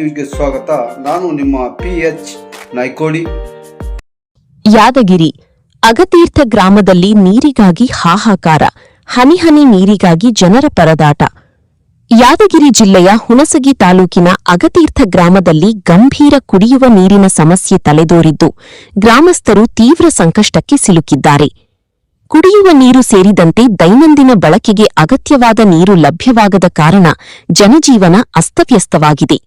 ನ್ಯೂಸ್ಗೆ ಸ್ವಾಗತ. ನಾನು ನಿಮ್ಮ PH ನಾಯ್ಕೋಡಿ. ಯಾದಗಿರಿ ಅಗತೀರ್ಥ ಗ್ರಾಮದಲ್ಲಿ ನೀರಿಗಾಗಿ ಹಾಹಾಕಾರ, ಹನಿ ಹನಿ ನೀರಿಗಾಗಿ ಜನರ ಪರದಾಟ. ಯಾದಗಿರಿ ಜಿಲ್ಲೆಯ ಹುಣಸಗಿ ತಾಲೂಕಿನ ಅಗತೀರ್ಥ ಗ್ರಾಮದಲ್ಲಿ ಗಂಭೀರ ಕುಡಿಯುವ ನೀರಿನ ಸಮಸ್ಯೆ ತಲೆದೋರಿದ್ದು ಗ್ರಾಮಸ್ಥರು ತೀವ್ರ ಸಂಕಷ್ಟಕ್ಕೆ ಸಿಲುಕಿದ್ದಾರೆ. ಕುಡಿಯುವ ನೀರು ಸೇರಿದಂತೆ ದೈನಂದಿನ ಬಳಕೆಗೆ ಅಗತ್ಯವಾದ ನೀರು ಲಭ್ಯವಾಗದ ಕಾರಣ ಜನಜೀವನ ಅಸ್ತವ್ಯಸ್ತವಾಗಿದೆ.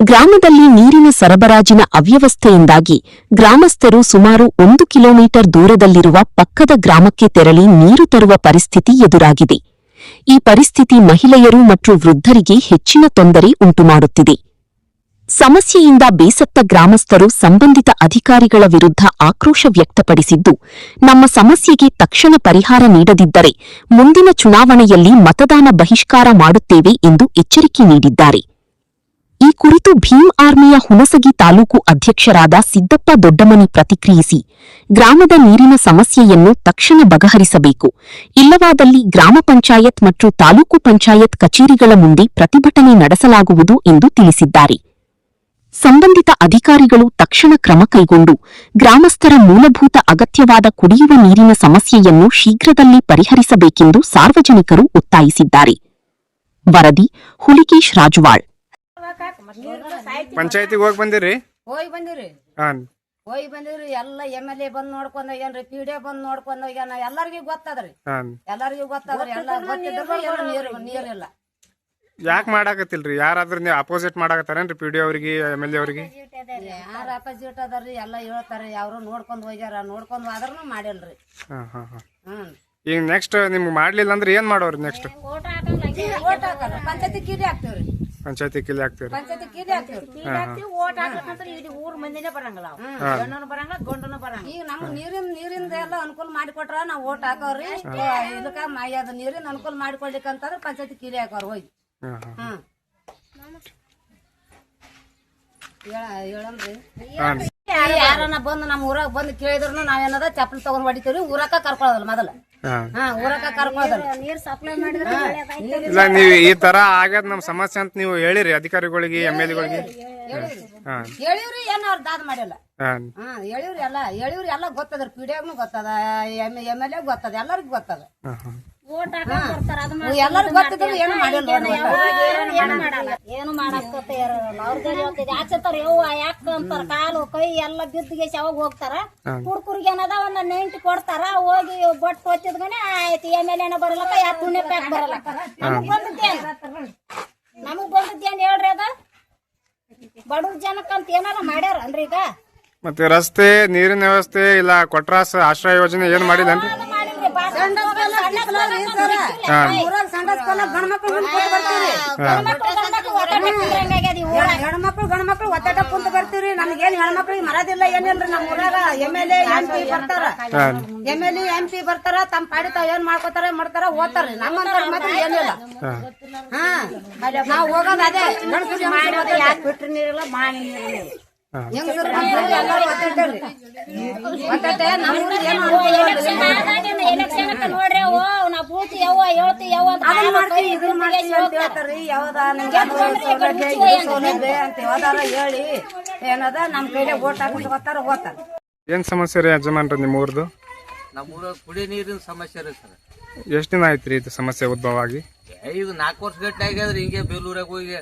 ಗ್ರಾಮದಲ್ಲಿ ನೀರಿನ ಸರಬರಾಜಿನ ಅವ್ಯವಸ್ಥೆಯಿಂದಾಗಿ ಗ್ರಾಮಸ್ಥರು ಸುಮಾರು 1 ಕಿಲೋಮೀಟರ್ ದೂರದಲ್ಲಿರುವ ಪಕ್ಕದ ಗ್ರಾಮಕ್ಕೆ ತೆರಳಿ ನೀರು ತರುವ ಪರಿಸ್ಥಿತಿ ಎದುರಾಗಿದೆ. ಈ ಪರಿಸ್ಥಿತಿ ಮಹಿಳೆಯರು ಮತ್ತು ವೃದ್ಧರಿಗೆ ಹೆಚ್ಚಿನ ತೊಂದರೆ ಉಂಟುಮಾಡುತ್ತಿದೆ. ಸಮಸ್ಯೆಯಿಂದ ಬೇಸತ್ತ ಗ್ರಾಮಸ್ಥರು ಸಂಬಂಧಿತ ಅಧಿಕಾರಿಗಳ ವಿರುದ್ಧ ಆಕ್ರೋಶ ವ್ಯಕ್ತಪಡಿಸಿದ್ದು, ನಮ್ಮ ಸಮಸ್ಯೆಗೆ ತಕ್ಷಣ ಪರಿಹಾರ ನೀಡದಿದ್ದರೆ ಮುಂದಿನ ಚುನಾವಣೆಯಲ್ಲಿ ಮತದಾನ ಬಹಿಷ್ಕಾರ ಮಾಡುತ್ತೇವೆ ಎಂದು ಎಚ್ಚರಿಕೆ ನೀಡಿದ್ದಾರೆ. ಈ ಕುರಿತು ಭೀಮ್ ಆರ್ಮಿಯ ಹುಣಸಗಿ ತಾಲೂಕು ಅಧ್ಯಕ್ಷರಾದ ಸಿದ್ದಪ್ಪ ದೊಡ್ಡಮನಿ ಪ್ರತಿಕ್ರಿಯಿಸಿ, ಗ್ರಾಮದ ನೀರಿನ ಸಮಸ್ಯೆಯನ್ನು ತಕ್ಷಣ ಬಗೆಹರಿಸಬೇಕು, ಇಲ್ಲವಾದಲ್ಲಿ ಗ್ರಾಮ ಪಂಚಾಯತ್ ಮತ್ತು ತಾಲೂಕು ಪಂಚಾಯತ್ ಕಚೇರಿಗಳ ಮುಂದೆ ಪ್ರತಿಭಟನೆ ನಡೆಸಲಾಗುವುದು ಎಂದು ತಿಳಿಸಿದ್ದಾರೆ. ಸಂಬಂಧಿತ ಅಧಿಕಾರಿಗಳು ತಕ್ಷಣ ಕ್ರಮ ಕೈಗೊಂಡು ಗ್ರಾಮಸ್ಥರ ಮೂಲಭೂತ ಅಗತ್ಯವಾದ ಕುಡಿಯುವ ನೀರಿನ ಸಮಸ್ಯೆಯನ್ನು ಶೀಘ್ರದಲ್ಲೇ ಪರಿಹರಿಸಬೇಕೆಂದು ಸಾರ್ವಜನಿಕರು ಒತ್ತಾಯಿಸಿದ್ದಾರೆ. ವರದಿ ಹುಲಿಕೇಶ್ ರಾಜವಾಳ್. ಪಂಚಾಯತಿಗೆ ಹೋಗಿ ಬಂದಿರಿ? ಹೋಗಿ ಬಂದಿವ್ರಿ. ಹೋಗಿ ಬಂದಿವ್ರಿ. ಎಲ್ಲ MLA ಬಂದ್ ನೋಡ್ಕೊಂಡ್ ಹೋಗ್ಯಾನ್ರಿ, PDO ಬಂದ್ ನೋಡ್ಕೊಂಡ್ ಹೋಗ್ಯಾನ. ಎಲ್ಲರಿಗೂ ಗೊತ್ತದ್ರಿ, ಎಲ್ಲರಿಗೂ ಗೊತ್ತದ್ರಿ. ಎಲ್ಲ ಗೊತ್ತಿದ್ರು ನೀರಿಲ್ಲ. ಯಾಕೆ ಮಾಡಾಕತ್ತಿಲ್ರಿ? ಯಾರಾದ್ರೂ ನೀವು ಅಪೋಸಿಟ್ ಮಾಡಾಕತ್ತಾರೇನ್ರಿ PDO ಅವ್ರಿಗೆ, MLA ಅವ್ರಿಗೆ? ಯಾರ ಅಪೋಸಿಟ್ ಅದಾರ್ರಿ, ಎಲ್ಲ ಹೇಳ್ತಾರೆ. ಯಾರು ನೋಡ್ಕೊಂಡ್ ಹೋಗ್ಯಾರ, ನೋಡ್ಕೊಂಡ್ ಹೋದ್ರೂ ಮಾಡಿಲ್ರಿ. ಈಗ ನೆಕ್ಸ್ಟ್ ನಿಮ್ಗೆ ಮಾಡ್ಲಿಲ್ಲ ಅಂದ್ರೆ ಏನ್ ಮಾಡೋರಿ? ನೆಕ್ಸ್ಟ್ ಓಟ್ ಹಾಕಲ್ಲ, ಪಂಚಾಯತಿ ಕೀಲಿ ಹಾಕ್ತೇವ್ರಿ. ಪಂಚಾಯತಿ ಕಿಲಿ ಹಾಕ್ತಿವ್ರಿ? ಪಂಚಾಯತಿ ಕೀಲಿ ಹಾಕ್ತೇವ್ರಿ. ಓಟ್ ಹಾಕ್ಲಂತ್ರ ಇಡೀ ಊರ್ ಮಂದಿನೇ ಬರಂಗಿಲ್ಲ, ಗಂಡನು ಬರಂಗಿಲ್ಲ, ಗಂಡನು ಬರಂಗಿಲ್ಲ. ಈಗ ನಮ್ಗ್ ನೀರಿಂದ ಎಲ್ಲ ಅನುಕೂಲ ಮಾಡಿಕೊಟ್ರ ನಾವ್ ಓಟ್ ಹಾಕೋರಿ. ಇದಕ್ಕ ಅದು ನೀರಿನ ಅನುಕೂಲ ಮಾಡಿಕೊಡ್ಲಿಕ್ಕಂತಂದ್ರೆ ಪಂಚಾಯತಿ ಕೀಲಿ ಹಾಕೋರ್ ಹೋಗಿ. ಹೇಳನ್ರಿ, ಯಾರನ್ನ ಬಂದು ನಮ್ ಊರಾಗ ಬಂದು ಕೇಳಿದ್ರು ನಾವೇನದ ಚಪ್ಪಲಿ ತಗೊಂಡ್ ಹೊಡಿತೀವ್ರಿ. ಊರಕ್ಕ ಕರ್ಕೊಳ್ಳೋದಲ್ಲ ಮೊದಲ. ಊರಕ್ಕ ಕರ್ಕೊಳ್ಳೋದಲ್ಲ. ನೀರ್ ಸಪ್ಲೈ ಮಾಡಿದ್ರೆ ಇಲ್ಲ, ನೀವು ಈ ತರ ಆಗ್ಯದ ನಮ್ ಸಮಸ್ಯೆ ಅಂತ ನೀವು ಹೇಳಿರಿ ಅಧಿಕಾರಿಗಳಿಗೆ, MLA ಗಳಿಗೆ? ಹೇಳಿವ್ರಿ, ಏನ್ ಅವ್ರ ದಾದ್ ಮಾಡಿಲ್ಲ. ಹೇಳಿವ್ರಿ ಎಲ್ಲ ಗೊತ್ತದ. PDOಗ್ನು ಗೊತ್ತದ, MLA ಗೊತ್ತದ, ಎಲ್ಲರಿಗೂ ಗೊತ್ತದ. ಎಲ್ಲರಿಗೂ ಗೊತ್ತಿದ್ರು ಏನು ಮಾಡಿಲ್ಲ, ಏನು ಮಾಡಕ್ ಯಾಚತ್ತಾರ ಯವ್ವ ಯಾಕ ಅಂತಾರ. ಕಾಲು ಕೈ ಎಲ್ಲ ಬಿದ್ದಿಗೆ ಯಾವಾಗ ಹೋಗ್ತಾರ. ಹುಡ್ಕುರ್ಗೆ ಏನದ ಒಂದ್ 90 ಕೊಡ್ತಾರ. ಹೋಗಿ ಬಟ್ ಹೊತ್ತಿದ್ಗನೆ ಆಯ್ತು, MLA ಬರಲಕ್ಕ, ಯಾ ಪುಣ್ಯ ಪ್ಯಾಕ್ ಬರಲ್ಲ. ನಮಗ್ ಬಂದಿದ್ದೇನ್ ಹೇಳ್ರಿ? ಅದ ಬಡವ್ರ ಜನಕ್ಕಂತ ಏನಾರ ಮಾಡ್ಯಾರ ಅನ್ರಿ? ಈಗ ಮತ್ತೆ ರಸ್ತೆ, ನೀರಿನ ವ್ಯವಸ್ಥೆ ಇಲ್ಲ, ಕೊಟ್ರಾಸ ಆಶ್ರಯ ಯೋಜನೆ ಏನ್ ಮಾಡಿಲ್ಲನ್ರಿ? ಗಂಡ್ಮಕ್ಳು ಒತ್ತಾಟ ಕುಂತ ಬರ್ತೀವ್ರಿ. ನಮ್ಗೇನ್ ಹೆಣ್ಮಕ್ಳಿಗೆ ಮರದಿಲ್ಲ ಏನಿಲ್ರಿ. ನಮ್ ಊರಾಗ MLA MP ಬರ್ತಾರ, MLA MP ಬರ್ತಾರ. ತಮ್ಮ ಪಾಡಿ ತಾವ್ ಏನ್ ಮಾಡ್ಕೋತಾರ ಮಾಡ್ತಾರ, ಓದ್ತಾರ್ರಿ. ನಮ್ಮಂತ ಮಾತ್ರ ಏನಿಲ್ಲ. ನಾವ್ ಹೋಗೋದ್ ಅದೇ ಬಿಟ್ರಿ ನೀರಿಲ್ಲ, ಮಾನಿ ನೀರಿಲ್ಲ. ನೋಡ್ರಿ ನಾ ಬೂತಿ ಯವ್ವ ಹೇಳ್ತಿ ಯವ್ವ ಅಂತ ಹೇಳಿ ಏನದ ನಮ್ ಕೈಲೇ ಓಟ್ ಹಾಕಿ ಗೊತ್ತಾರ ಹೋಗ್ತಾರ. ಏನ್ ಸಮಸ್ಯೆ ರೀ ಯಜಮಾನ್ರಿ ನಿಮ್ಮ ಊರ್ದು? ನಮ್ಮೂರ ಕುಡಿ ನೀರಿನ ಸಮಸ್ಯೆ ರೀ ಸರ್. ಎಷ್ಟ್ ದಿನ ಆಯ್ತ್ರಿ ಇದು ಸಮಸ್ಯೆ ಉದ್ಭವ ಆಗಿ? ಇದು 4 ವರ್ಷ ಗಟ್ಟೆ ಆಗ್ಯದ್ರಿ. ಹಿಂಗೆ ಬೇಲೂರಾಗ ಹೋಗಿ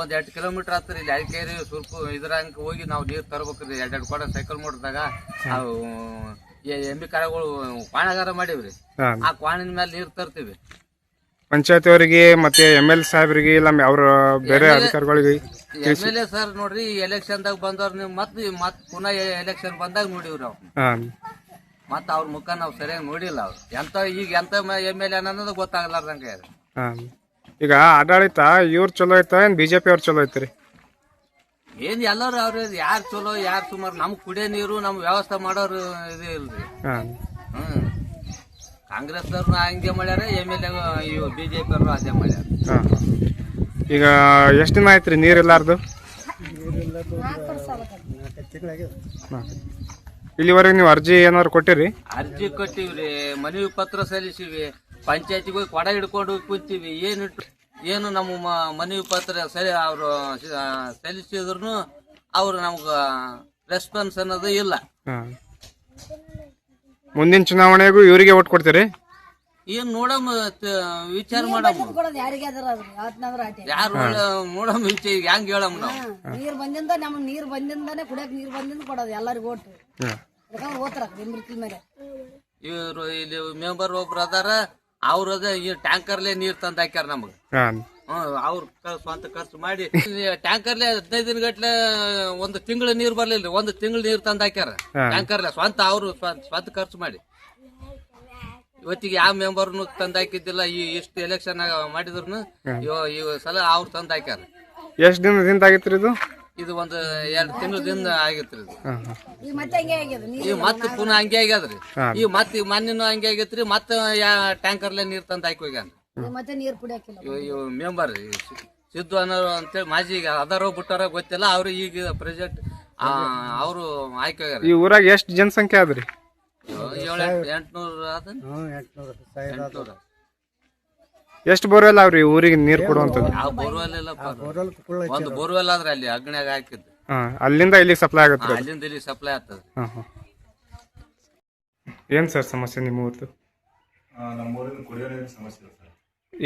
ಒಂದ್ 2 ಕಿಲೋಮೀಟರ್ ಆಗ್ತರಿ. ಇಲ್ಲಿ ಅರಿಕೇರಿ ಸುರ್ಪು ಇದ್ರಂಗ ಹೋಗಿ ನಾವು ನೀರ್ ತರ್ಬೇಕ್ರಿ. 2 ಕೊಡ ಸೈಕಲ್ ಮೋಟರ್ದಾಗ ಅವು ಎಮ್ಮಿ ಕರಗಳು ಕ್ವಾಣಗಾರ ಮಾಡಿವ್ರಿ. ಆ ಕ್ವಾಣಿನ ಮೇಲೆ ನೀರ್ ತರ್ತೀವಿ. ಪಂಚಾಯತಿ ಅವರಿಗೆ ಮತ್ತೆ MLA ಸಾಹೇಬ್ರಿಗೆ ಇಲ್ಲ ಅವ್ರ ಬೇರೆ ಅಧಿಕಾರಿಗಳಿಗೆ? MLA ಸರ್ ನೋಡ್ರಿ, ಎಲೆಕ್ಷನ್ದಾಗ ಬಂದವ್ರ ನೀವು ಮತ್ ಪುನಃ ಎಲೆಕ್ಷನ್ ಬಂದಾಗ ನೋಡಿವ್ರಿ ನಾವು. ಮತ್ತ ಅವ್ರ ಮುಖ ನಾವ್ ಸರಿಯಾಗಿ ನೋಡಿಲ್ಲ. ಅವ್ರು ಎಂತ MLA ಅನ್ನೋದು ಗೊತ್ತಾಗಲಾರ್ದಂಗ. ಈಗ ಆಡಳಿತ ಇವ್ರ ಚಲೋ ಐತ ಏನ್ BJP ಅವ್ರ ಚಲೋ ಐತ್ರಿ? ಏನ್ ಎಲ್ಲಾರು ಅವ್ರ ಯಾರು ಚಲೋ ಯಾರು ಸುಮಾರು. ನಮ್ ಕುಡಿಯೋ ನೀರು ನಮ್ ವ್ಯವಸ್ಥೆ ಮಾಡೋರು ಇದೇ ಇಲ್ರಿ. ಕಾಂಗ್ರೆಸ್ ಅವ್ರು ಹಂಗೆ ಮಾಡ್ಯಾರ, MLA BJP ಅವರು ಅದೇ ಮಾಡ್ಯಾರ. ಈಗ ಎಷ್ಟ್ ದಿನ ಆಯ್ತ್ರಿ ನೀರ್ ಇಲ್ಲಾರ್ದು? ಇಲ್ಲಿವರೆಗೆ ನೀವು ಅರ್ಜಿ ಏನಾದ್ರು ಕೊಟ್ಟಿರಿ? ಅರ್ಜಿ ಕೊಟ್ಟಿವ್ರಿ, ಮನವಿ ಪತ್ರ ಸಲ್ಲಿಸಿವಿ, ಪಂಚಾಯತಿಗೆ ಹೋಗಿ ಕೊಡ ಹಿಡ್ಕೊಂಡು ಕುಂತೀವಿ. ಏನಿಟ್ಟು ಏನು ನಮ್ಮ ಮನವಿ ಪತ್ರ ಸರಿ ಅವರು ಸಲ್ಲಿಸಿದ್ರು ಅವ್ರು ನಮ್ಗ ರೆಸ್ಪಾನ್ಸ್ ಅನ್ನೋದು ಇಲ್ಲ. ಮುಂದಿನ ಚುನಾವಣೆಗೂ ಇವರಿಗೆ ಓಟ್ ಕೊಡ್ತೀರಿ? ಏನ್ ನೋಡಮ್ ವಿಚಾರ ಮಾಡಮ್, ಯಾರು ನೋಡಮ್ ವಿಚಾರ ಹೆಂಗ್ ಹೇಳಮ್ ನಾವು. ನೀರ್ ಬಂದಿಂದ ನಮ್ ನೀರ್ ಬಂದಿಂದಾನೆ ಕುಡಿಯಕ್ ನೀರ್ ಬಂದಿಂದ ಕೊಡೋದು ಎಲ್ಲರಿಗೂ ಓಟ್ ಓದ್ತಾರ ಮೇಲೆ. ಇವ್ರು ಇಲ್ಲಿ ಮೆಂಬರ್ ಒಬ್ರು ಅದಾರ, ಅವ್ರ ಈ ಟ್ಯಾಂಕರ್ಲೆ ನೀರ್ ತಂದ್ ಹಾಕ್ಯಾರ ನಮಗ್. ಅವ್ರ ಸ್ವಂತ ಖರ್ಚು ಮಾಡಿ ಟ್ಯಾಂಕರ್ಲೆ 15 ದಿನ ಗಟ್ಲೆ ಒಂದು ತಿಂಗಳ ನೀರ್ ಬರ್ಲಿಲ್ರಿ, ಒಂದು ತಿಂಗಳ ನೀರ್ ತಂದ್ ಹಾಕ್ಯಾರ ಟ್ಯಾಂಕರ್ಲೆ ಸ್ವಂತ ಅವ್ರು ಸ್ವಂತ ಖರ್ಚು ಮಾಡಿ. ಇವತ್ತಿಗೆ ಯಾವ ಮೆಂಬರ್ನು ತಂದ್ ಹಾಕಿದ್ದಿಲ್ಲ. ಇಷ್ಟು ಎಲೆಕ್ಷನ್ ಮಾಡಿದ್ರು ಈ ಸಲ ಅವ್ರು ತಂದ್ ಹಾಕ್ಯಾರ. ಎಷ್ಟ್ ದಿನದಿಂದ ಆಗಿತ್ರಿ ಇದು? ಇದು ಒಂದು 2 ತಿಂಗಳದಿಂದ ಆಗಿತ್ರಿ ಇದು. ಈಗ ಮತ್ತೆ ಹಂಗೆ ಆಗ್ಯದ ಈಗ ಮತ್ತೆ ಪುನಃ ಹಂಗೆ ಆಗ್ಯದ್ರಿ. ಈಗ ಮತ್ತೆ ಮಣ್ಣಿನ ಹಂಗೆ ಆಗೈತ್ರಿ. ಮತ್ತೆ ಟ್ಯಾಂಕರ್ಲೆ ನೀರ್ ತಂದ್ ಹಾಕಿ ಹೋಗ್ಯಾನ. ಮತ್ತೆ ನೀರ್ ಕುಡಿಯಾಕಿಲ್ಲ. ಇವ್ ಮೆಂಬರ್ ಸಿದ್ದು ಅನ್ನೋರು ಅಂತೇಳಿ ಮಾಜಿ ಅದಾರೋ ಬಿಟ್ಟಾರ ಗೊತ್ತಿಲ್ಲ. ಅವ್ರು ಈಗ ಪ್ರೆಸೆಂಟ್ ಅವರು ಆಯ್ಕೆ ಹೋಗ್ಯಾರ. ಈ ಊರಾಗ ಎಷ್ಟ್ ಜನಸಂಖ್ಯೆ ಆದ್ರಿ? 700-800 ಅದ. 800. ಎಷ್ಟು ಬೋರ್ವೆಲ್ ಅವ್ರಿ ಊರಿಗೆ ನೀರ್ ಕೊಡುವಂತದ್ದು? ಯಾವ ಬೋರ್ವೆಲ್ ಇಲ್ಲ, ಒಂದು ಬೋರ್ವೆಲ್ ಆದ್ರೆ ಅಲ್ಲಿ ಅಗ್ನ್ಯಾಗ ಹಾಕಿದ್ದು. ಅಲ್ಲಿಂದ ಇಲ್ಲಿಗೆ ಸಪ್ಲೈ ಆಗುತ್ತೆ? ಅಲ್ಲಿಂದ ಇಲ್ಲಿ ಸಪ್ಲೈ ಆಗ್ತದೆ. ಏನ್ ಸರ್ ಸಮಸ್ಯೆ ನಿಮ್ಮ ಊರ್ದು? ನಮ್ಮೂರಿನ ಕುಡಿಯೋ ನೀರಿನ ಸಮಸ್ಯೆ ಇದೆ ಸರ್.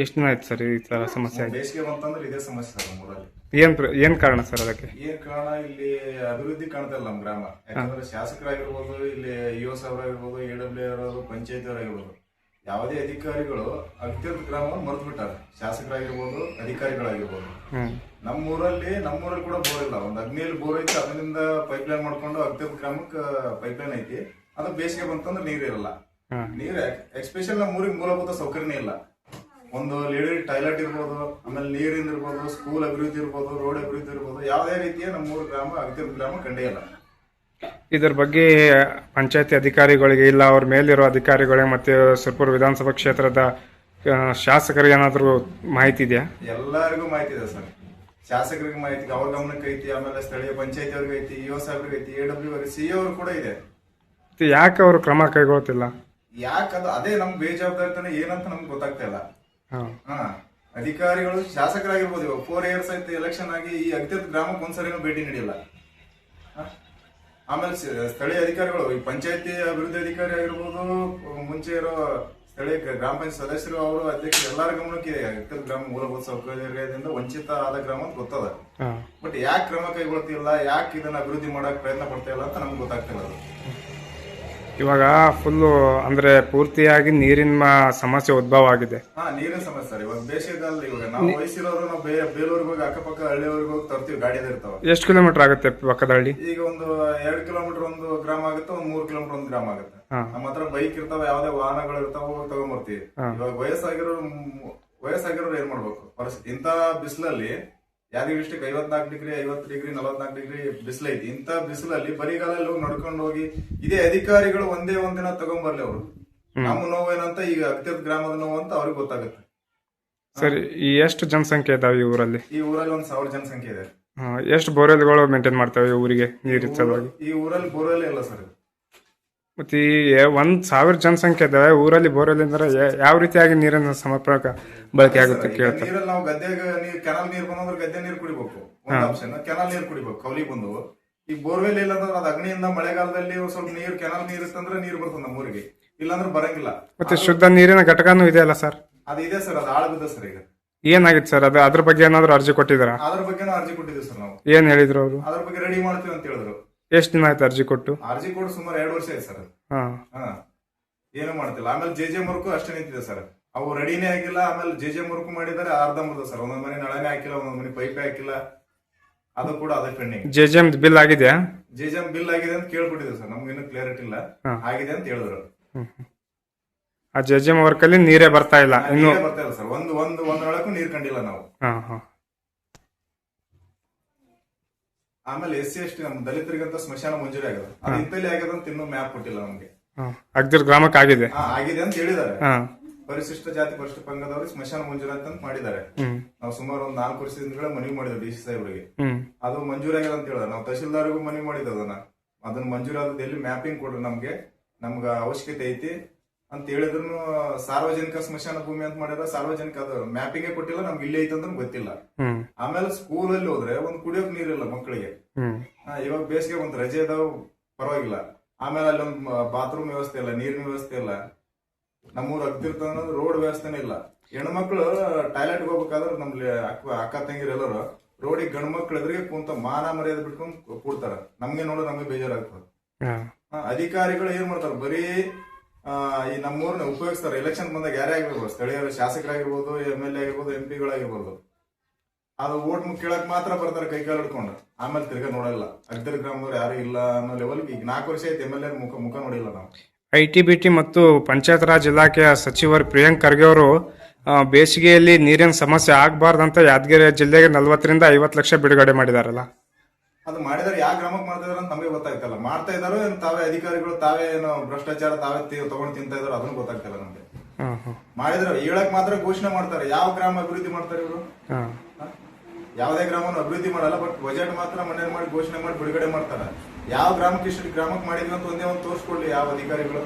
ಎಷ್ಟು ದಿನ ಆಯ್ತು ಸರ್ ಈ ತರ ಸಮಸ್ಯೆ? ಬೇಸಿಗೆ ಬಂತಂದ್ರೆ ಇದೇ ಸಮಸ್ಯೆ ಸರ್ ನಮ್ಮೂರಲ್ಲಿ. ಏನ್ ಕಾರಣ ಸರ್ ಅದಕ್ಕೆ? ಏನ್ ಕಾರಣ, ಇಲ್ಲಿ ಅಭಿವೃದ್ಧಿ ಕಾಣ್ತಾ ಇಲ್ಲ ನಮ್ಮ ಗ್ರಾಮ. ಯಾಕಂದ್ರೆ ಶಾಸಕರಾಗಿರ್ಬೋದು, ಇಲ್ಲಿ ಇಒ ಸಾಹೇಬರಾಗಿರ್ಬೋದು, AWA ಇರೋದು, ಪಂಚಾಯತ್ ಅವರಾಗಿರ್ಬೋದು, ಯಾವುದೇ ಅಧಿಕಾರಿಗಳು ಅತ್ಯಂತ ಗ್ರಾಮವನ್ನು ಮರೆತು ಬಿಟ್ಟಾರೆ. ಶಾಸಕರಾಗಿರ್ಬೋದು, ಅಧಿಕಾರಿಗಳಾಗಿರ್ಬೋದು. ನಮ್ಮೂರಲ್ಲಿ ಕೂಡ ಬೋರ್ ಇಲ್ಲ. ಒಂದು 17 ಬೋರ್ ಐತಿ, ಅದರಿಂದ ಪೈಪ್ಲೈನ್ ಮಾಡ್ಕೊಂಡು ಅತ್ಯಂತ ಗ್ರಾಮಕ್ಕೆ ಪೈಪ್ಲೈನ್ ಐತಿ. ಅದು ಬೇಸಿಗೆ ಬಂತಂದ್ರೆ ನೀರು ಇರಲ್ಲ. ನೀರ್ ಎಕ್ಸ್ಪೆಷಲ್ ನಮ್ಮ ಊರಿಗೆ ಮೂಲಭೂತ ಸೌಕರ್ಯನೇ ಇಲ್ಲ. ಒಂದು ಲೇಡಿ ಟಾಯ್ಲೆಟ್ ಇರ್ಬೋದು, ಆಮೇಲೆ ನೀರಿಂದ ಇರ್ಬೋದು, ಸ್ಕೂಲ್ ಅಭಿವೃದ್ಧಿ ಇರ್ಬೋದು, ರೋಡ್ ಅಭಿವೃದ್ಧಿ ಇರ್ಬೋದು, ಯಾವುದೇ ರೀತಿಯ ನಮ್ಮೂರು ಗ್ರಾಮ ಅತ್ಯಂತ ಗ್ರಾಮ ಕಂಡೇ ಇಲ್ಲ. ಇದರ ಬಗ್ಗೆ ಪಂಚಾಯತಿ ಅಧಿಕಾರಿಗಳಿಗೆ ಇಲ್ಲ ಅವ್ರ ಮೇಲಿರೋ ಅಧಿಕಾರಿಗಳಿಗೆ ಮತ್ತೆ ಸುರ್ಪುರ ವಿಧಾನಸಭಾ ಕ್ಷೇತ್ರದ ಶಾಸಕರಿಗೆ ಏನಾದ್ರು ಮಾಹಿತಿ ಇದೆಯಾ? ಎಲ್ಲರಿಗೂ ಮಾಹಿತಿ ಇದೆ ಸರ್. ಶಾಸಕರಿಗೆ ಮಾಹಿತಿ ಅವ್ರ ಗಮನಕ್ಕೆ ಐತಿ, ಆಮೇಲೆ ಸ್ಥಳೀಯ ಪಂಚಾಯತಿ ಅವ್ರಿಗೆ ಐತಿ, ಇಒ ಸಾಹೇಬ್ರಿಗೆ ಐತಿ, AWA ಅವ್ರಿಗೆ, CA ಅವ್ರು ಕೂಡ ಇದೆ. ಯಾಕೆ ಅವರು ಕ್ರಮ ಕೈಗೊಳ್ತಿಲ್ಲ? ಯಾಕಂದ್ರೆ ಅದೇ ನಮ್ ಬೇಜವಾಬ್ದಾರಿತನ ಏನಂತ ನಮ್ಗೆ ಗೊತ್ತಾಗ್ತಾ ಇಲ್ಲ. ಅಧಿಕಾರಿಗಳು ಶಾಸಕರಾಗಿರ್ಬೋದು, 4 years ಆಯ್ತು ಎಲೆಕ್ಷನ್ ಆಗಿ, ಈ ಅತ್ಯಂತ ಗ್ರಾಮಕ್ಕೆ ಒಂದ್ಸರಿನೂ ಭೇಟಿ ನೀಡಿಲ್ಲ. ಆಮೇಲೆ ಸ್ಥಳೀಯ ಅಧಿಕಾರಿಗಳು, ಈ ಪಂಚಾಯತಿ ಅಭಿವೃದ್ಧಿ ಅಧಿಕಾರಿ ಆಗಿರ್ಬೋದು, ಮುಂಚೆ ಇರೋ ಸ್ಥಳೀಯ ಗ್ರಾಮ ಪಂಚಾಯತ್ ಸದಸ್ಯರು, ಅವರು ಅಧ್ಯಕ್ಷರು, ಎಲ್ಲರ ಗಮನಕ್ಕೆ ಅತ್ಯಂತ ಗ್ರಾಮ ಮೂಲಭೂತ ಸೌಕರ್ಯದಿಂದ ವಂಚಿತ ಆದ ಗ್ರಾಮ ಅಂತ ಗೊತ್ತದ. ಬಟ್ ಯಾಕೆ ಕ್ರಮ ಕೈಗೊಳ್ತಿಲ್ಲ, ಯಾಕೆ ಇದನ್ನ ಅಭಿವೃದ್ಧಿ ಮಾಡಕ್ ಪ್ರಯತ್ನ ಪಡ್ತಾ ಇಲ್ಲ ಅಂತ ನಮ್ಗೆ ಗೊತ್ತಾಗ್ತಿಲ್ಲ. ಇವಾಗ ಫುಲ್ಲು ಅಂದ್ರೆ ಪೂರ್ತಿಯಾಗಿ ನೀರಿನ ಸಮಸ್ಯೆ ಉದ್ಭವ ಆಗಿದೆ. ನೀರಿನ ಸಮಸ್ಯೆ ಸರ್. ಇವಾಗ ಬೇಸಿಗೆದಲ್ಲಿ ಇವಾಗ ನಾವು ವಯಸ್ಸಿರೋರು ನಾವು ಬೇಲೂರಿಗೆ ಹೋಗಿ ಅಕ್ಕಪಕ್ಕ ಹಳ್ಳಿಯವ್ರಿಗೆ ಹೋಗಿ ತರ್ತೀವಿ, ಗಾಡಿ ಇರ್ತಾವ. ಎಷ್ಟು ಕಿಲೋಮೀಟರ್ ಆಗುತ್ತೆ ಪಕ್ಕದ ಹಳ್ಳಿ? ಈಗ ಒಂದು 2 ಕಿಲೋಮೀಟರ್ ಒಂದು ಗ್ರಾಮ ಆಗುತ್ತೆ, ಒಂದು 3 ಕಿಲೋಮೀಟರ್ ಒಂದು ಗ್ರಾಮ ಆಗುತ್ತೆ. ನಮ್ಮ ಹತ್ರ ಬೈಕ್ ಇರ್ತಾವ, ಯಾವ್ದೇ ವಾಹನಗಳು ಇರ್ತಾವ, ಹೋಗಿ ತಗೊಂಡ್ಬರ್ತೀವಿ. ಇವಾಗ ವಯಸ್ಸಾಗಿರೋರು ಏನ್ ಮಾಡ್ಬೇಕು ಪರಿಸ್ಥಿತಿ? ಇಂತ ಬಿಸಿಲಲ್ಲಿ Yadgir district 54 degree 50 degree 44 degree ಬಿಸಿಲು ಐತಿ. ಇಂತ ಬಿಸಿಲಲ್ಲಿ ಬರಿಗಾಲಲ್ಲಿ ಹೋಗಿ ನಡ್ಕೊಂಡು ಹೋಗಿ ಇದೇ ಅಧಿಕಾರಿಗಳು ಒಂದೇ ಒಂದಿನ ತಗೊಂಡ್ಬರ್ಲಿ ಅವರು. ನಮ್ಮ ನೋವೇನಂತ ಈಗ ಅತ್ಯಂತ ಗ್ರಾಮದ ನೋವು ಅಂತ ಅವ್ರಿಗೆ ಗೊತ್ತಾಗುತ್ತೆ. ಸರಿ, ಈ ಎಷ್ಟು ಜನಸಂಖ್ಯೆ ಇದಾವೆ ಈ ಊರಲ್ಲಿ? ಈ ಊರಲ್ಲಿ 1000 ಜನಸಂಖ್ಯೆ ಇದೆ. ಎಷ್ಟು ಬೋರ್ವೆಲ್ಗಳು ಮೇಂಟೈನ್ ಮಾಡ್ತೇವೆ ಊರಿಗೆ ನೀರಿನ ಸಲುವಾಗಿ? ಈ ಊರಲ್ಲಿ ಬೋರ್ವೆಲ್ ಇಲ್ಲ ಸರ್. ಮತ್ತೆ ಈ 1000 ಜನಸಂಖ್ಯೆ ಇದಾವೆ ಊರಲ್ಲಿ, ಬೋರ್ವೆಲ್ ಅಂದ್ರೆ ಯಾವ ರೀತಿಯಾಗಿ ನೀರಿನ ಸಮರ್ಪಕ ಬಳಕೆ ಆಗುತ್ತೆ ಕೇಳ್ತಾರೆ. ನೀರಲ್ಲಿ ನಾವು ಗದ್ದೆಗೆ ಕೆನಾಲ್ ನೀರು ಬಂದ್ರೆ ಗದ್ದೆ ನೀರು ಕುಡಿಬೇಕು, ಒಂದು ಆಪ್ಷನ್. ಕೆನಾಲ್ ನೀರು ಕುಡಿಬೇಕು ಕೌಲಿ ಬಂದು. ಈ ಬೋರ್ವೆಲ್ ಇಲ್ಲ ಅಂದ್ರೆ ಅದು ಅಗ್ನಿಯಿಂದ ಮಳೆಗಾಲದಲ್ಲಿ ಸ್ವಲ್ಪ ನೀರು ಕೆನಾಲ್ ನೀರು ಇತ್ತಂದ್ರೆ ನೀರು ಬರ್ತದೆ ನಮ್ಮ ಊರಿಗೆ, ಇಲ್ಲಾಂದ್ರೆ ಬರಂಗಿಲ್ಲ. ಮತ್ತೆ ಶುದ್ಧ ನೀರಿನ ಘಟಕನೂ ಇದೆಯಲ್ಲ ಸರ್? ಅದು ಇದೆ ಸರ್, ಅದು ಆಳ ಬಿದ್ದ ಸರ್. ಈಗ ಏನಾಗಿತ್ತು ಸರ್ ಅದು? ಅದ್ರ ಬಗ್ಗೆ ಏನಾದ್ರು ಅರ್ಜಿ ಕೊಟ್ಟಿದ್ದೀರಾ? ಅದ್ರ ಬಗ್ಗೆ ಅರ್ಜಿ ಕೊಟ್ಟಿದ್ದೀವಿ ಸರ್ ನಾವು. ಏನ್ ಹೇಳಿದ್ರು ಅವರು? ಅದ್ರ ಬಗ್ಗೆ ರೆಡಿ ಮಾಡ್ತೀವಿ ಅಂತ ಹೇಳಿದ್ರು. ಎಷ್ಟು ದಿನ ಆಯ್ತು ಅರ್ಜಿ ಕೊಟ್ಟು? ಅರ್ಜಿ ಕೊಟ್ಟು ಸುಮಾರು 2 ವರ್ಷ ಆಯ್ತು ಸರ್. ಏನು ಮಾಡ್ತಿಲ್ಲ. ಆಮೇಲೆ ಜೆ ಮುರುಕು ಅಷ್ಟೇ ನಿಂತಿದೆ ಸರ್. ಅವು ರೆಡಿನೇ ಆಗಿಲ್ಲ. ಆಮೇಲೆ ಜೆ ಮುರುಕು ಮಾಡಿದರೆ ಅರ್ಧಂಬರ್ಧ ಸರ್. ಒಂದೊಂದ್ ಮನೆ ನಳನೇ ಹಾಕಿಲ್ಲ, ಒಂದೊಂದ್ ಮನೆ ಪೈಪೇ ಹಾಕಿಲ್ಲ. ಅದು ಕೂಡ ಅದೇ ಪೆಂಡಿಂಗ್. ಜೆ ಬಿಲ್ ಆಗಿದೆಯಾ? ಜೆ ಬಿಲ್ ಆಗಿದೆ ಅಂತ ಕೇಳ್ಬಿಟ್ಟಿದೆ ಸರ್. ನಮ್ಗೆ ಇನ್ನೂ ಕ್ಲಿಯರಿಟಿ ಇಲ್ಲ, ಆಗಿದೆ ಅಂತ ಹೇಳಿದ್ರು. ಆ ಜೆ ವರ್ಕ್ ಅಲ್ಲಿ ನೀರೇ ಬರ್ತಾ ಇಲ್ಲ, ಇನ್ನು ಬರ್ತಾ ಇಲ್ಲ ಸರ್. ಒಂದೊಳಕ್ಕೂ ನೀರ್ ಕಂಡಿಲ್ಲ ನಾವು. ಆಮೇಲೆ SC/ST ನಮ್ಮ ದಲಿತರಿಗಂತ ಸ್ಮಶಾನ ಮಂಜೂರಿ ಆಗದ, ಅದು ಇಂತಲ್ಲಿ ಆಗ್ಯದ ಅಂತ ಇನ್ನೂ ಮ್ಯಾಪ್ ಕೊಟ್ಟಿಲ್ಲ ನಮ್ಗೆ. ಅಗ್ದಿರ್ ಗ್ರಾಮಕ್ಕೆ ಆಗಿದೆ ಅಂತ ಹೇಳಿದ್ದಾರೆ. ಪರಿಶಿಷ್ಟ ಜಾತಿ ಪರಿಶಿಷ್ಟ ಪಂಗದವ್ರಿಗೆ ಸ್ಮಶಾನ ಮಂಜೂರಾತಿ ಅಂತ ಮಾಡಿದ್ದಾರೆ. ನಾವು ಸುಮಾರು ಒಂದು 4 ವರ್ಷದಿಂದ ಮನವಿ ಮಾಡಿದ್ವಿ DC ಸಾಹೇಬ್ರಿಗೆ. ಅದು ಮಂಜೂರಿ ಆಗ್ಯದ ಅಂತ ಹೇಳಿದ್ರೆ ನಾವು ತಹಶೀಲ್ದಾರ್ಗೂ ಮನವಿ ಮಾಡಿದ್ವಿ. ಅದನ್ನ ಮಂಜೂರಾದ ಎಲ್ಲಿ ಮ್ಯಾಪಿಂಗ್ ಕೊಡ್ರಿ, ನಮ್ಗೆ ಅವಶ್ಯಕತೆ ಐತಿ, ಅಂತ ಹೇಳಿದ್ರು ಸಾರ್ವಜನಿಕ ಸ್ಮಶಾನ ಭೂಮಿ ಅಂತ ಮಾಡ್ಯಾರ. ಸಾರ್ವಜನಿಕ ಅದು ಮ್ಯಾಪಿಂಗ್ ಕೊಟ್ಟಿಲ್ಲ, ನಮ್ಗೆ ಇಲ್ಲೇ ಐತಂತ ಗೊತ್ತಿಲ್ಲ. ಆಮೇಲೆ ಸ್ಕೂಲಲ್ಲಿ ಹೋದ್ರೆ ಒಂದ್ ಕುಡಿಯೋಕ್ ನೀರಿಲ್ಲ ಮಕ್ಕಳಿಗೆ. ಇವಾಗ ಬೇಸಿಗೆ ಒಂದ್ ರಜೆ ಇದಾವ ಪರವಾಗಿಲ್ಲ, ಆಮೇಲೆ ಅಲ್ಲಿ ಒಂದು ಬಾತ್ರೂಮ್ ವ್ಯವಸ್ಥೆ ಇಲ್ಲ, ನೀರಿನ ವ್ಯವಸ್ಥೆ ಇಲ್ಲ. ನಮ್ಮೂರ್ ಅಗ್ತಿರ್ತ ಅನ್ನೋದು ರೋಡ್ ವ್ಯವಸ್ಥೆನೇ ಇಲ್ಲ. ಹೆಣ್ಮಕ್ಳು ಟಾಯ್ಲೆಟ್ ಹೋಗ್ಬೇಕಾದ್ರೆ ನಮ್ಲಿ ಅಕ್ಕ ತಂಗಿರೆಲ್ಲರು ರೋಡಿಗೆ ಗಂಡ್ ಮಕ್ಳು ಎದುರಿಗೆ ಕುಂತ ಮಾನ ಮರ್ಯಾದೆ ಬಿಟ್ಕೊಂಡ್ ಕೂಡ್ತಾರ. ನಮ್ಗೆ ನೋಡೋ ನಮ್ಗೆ ಬೇಜಾರಾಗ್ತದೆ. ಅಧಿಕಾರಿಗಳು ಏನ್ ಮಾಡ್ತಾರ, ಬರೀ ಈ ನಮ್ಮೂರ್ನ ಉಪಯೋಗಿಸ್ತಾರೆ. ಎಲೆಕ್ಷನ್ ಬಂದಾಗ ಯಾರೇ ಆಗಿರ್ಬೋದು, ಸ್ಥಳೀಯ ಶಾಸಕರಾಗಿರ್ಬೋದು, MLA ಆಗಿರ್ಬೋದು, MP ಅದು ಓಟ್ ಕೇಳಕ್ ಮಾತ್ರ ಬರ್ತಾರೆ ಕೈ ಕಾಲು ಹಿಡ್ಕೊಂಡು. ಆಮೇಲೆ ತಿರ್ಗಾ ನೋಡಲ್ಲ. ಅಗ್ದರ್ ಗ್ರಾಮದವ್ರು ಯಾರು ಇಲ್ಲ ಅನ್ನೋ ಲೆವೆಲ್. ಈಗ 4 ವರ್ಷ ಐತಿ MLA ಮುಖ ನೋಡಿಲ್ಲ ನಾವು. ITBT ಮತ್ತು ಪಂಚಾಯತ್ ರಾಜ್ ಇಲಾಖೆಯ ಸಚಿವರು ಪ್ರಿಯಾಂಕ್ ಖರ್ಗೆ ಅವರು ಬೇಸಿಗೆಯಲ್ಲಿ ನೀರಿನ ಸಮಸ್ಯೆ ಆಗಬಾರ್ದಂತ ಯಾದಗಿರಿ ಜಿಲ್ಲೆಗೆ 40 ರಿಂದ 50 ಲಕ್ಷ ಬಿಡುಗಡೆ ಮಾಡಿದಾರಲ್ಲ. ಅದು ಮಾಡಿದಾರೆ, ಯಾವ ಗ್ರಾಮಕ್ಕೆ ಮಾಡ್ತಾ ಇದಾರೆ ಅಂತ ನಮಗೆ ಗೊತ್ತಾಗ್ತಲ್ಲ. ಮಾಡ್ತಾ ಇದಾರೋ ಏನು ತಾವೇ ಅಧಿಕಾರಿಗಳು ತಾವೇ ಏನೋ ಭ್ರಷ್ಟಾಚಾರ ತಾವೇ ತಗೊಂಡು ತಿಂತಾ ಇದಾರೋ ಅದನ್ನು ಗೊತ್ತಾಗ್ತಲ್ಲ ನಮ್ಗೆ. ಮಾಡಿದ್ರೆ ಹೇಳಕ್ ಮಾತ್ರ ಘೋಷಣೆ ಮಾಡ್ತಾರೆ. ಯಾವ ಗ್ರಾಮ ಅಭಿವೃದ್ಧಿ ಮಾಡ್ತಾರೆ ಇವರು? ಯಾವುದೇ ಗ್ರಾಮವನ್ನು ಅಭಿವೃದ್ಧಿ ಮಾಡಲ್ಲ, ಬಟ್ ಬಜೆಟ್ ಮಾತ್ರ ಮನೆ ಮಾಡಿ ಘೋಷಣೆ ಮಾಡಿ ಬಿಡುಗಡೆ ಮಾಡ್ತಾರೆ. ಯಾವ ಗ್ರಾಮಕ್ಕೆ ಇಷ್ಟು ಗ್ರಾಮಕ್ಕೆ ಮಾಡಿದ್ವಿ ಅಂತ ಒಂದೇ ಒಂದು ತೋರಿಸ್ಕೊಳ್ಳಿ ಯಾವ ಅಧಿಕಾರಿಗಳು.